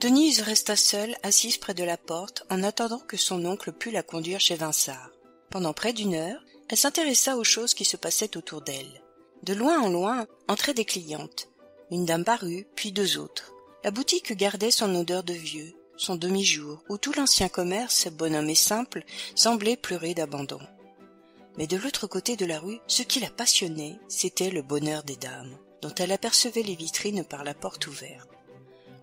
Denise resta seule, assise près de la porte, en attendant que son oncle pût la conduire chez Vinçart. Pendant près d'une heure, elle s'intéressa aux choses qui se passaient autour d'elle. De loin en loin entraient des clientes. Une dame parut, puis deux autres. La boutique gardait son odeur de vieux, son demi-jour, où tout l'ancien commerce, bonhomme et simple, semblait pleurer d'abandon. Mais de l'autre côté de la rue, ce qui la passionnait, c'était le bonheur des dames, dont elle apercevait les vitrines par la porte ouverte.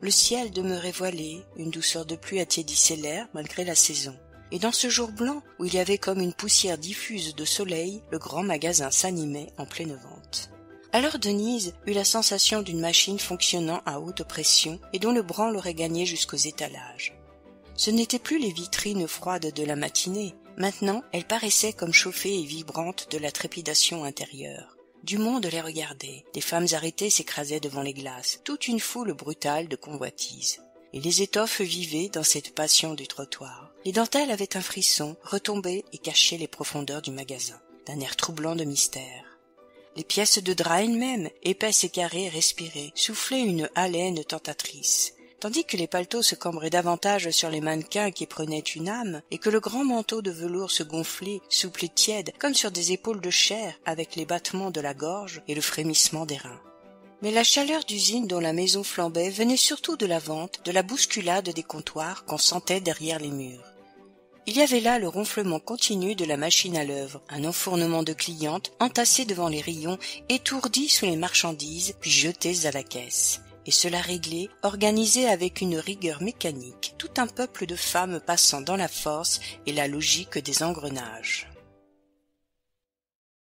Le ciel demeurait voilé, une douceur de pluie attiédissait l'air malgré la saison. Et dans ce jour blanc, où il y avait comme une poussière diffuse de soleil, le grand magasin s'animait en pleine vente. Alors Denise eut la sensation d'une machine fonctionnant à haute pression et dont le branle aurait gagné jusqu'aux étalages. Ce n'étaient plus les vitrines froides de la matinée. Maintenant, elles paraissaient comme chauffées et vibrantes de la trépidation intérieure. Du monde les regardait, des femmes arrêtées s'écrasaient devant les glaces, toute une foule brutale de convoitises. Et les étoffes vivaient dans cette passion du trottoir. Les dentelles avaient un frisson, retombaient et cachaient les profondeurs du magasin, d'un air troublant de mystère. Les pièces de drap elles-mêmes, épaisses et carrées, respiraient, soufflaient une haleine tentatrice. Tandis que les paletots se cambraient davantage sur les mannequins qui prenaient une âme, et que le grand manteau de velours se gonflait, souple et tiède, comme sur des épaules de chair, avec les battements de la gorge et le frémissement des reins. Mais la chaleur d'usine dont la maison flambait venait surtout de la vente, de la bousculade des comptoirs qu'on sentait derrière les murs. Il y avait là le ronflement continu de la machine à l'œuvre, un enfournement de clientes entassées devant les rayons, étourdies sous les marchandises, puis jetées à la caisse. Et cela réglé, organisé avec une rigueur mécanique, tout un peuple de femmes passant dans la force et la logique des engrenages.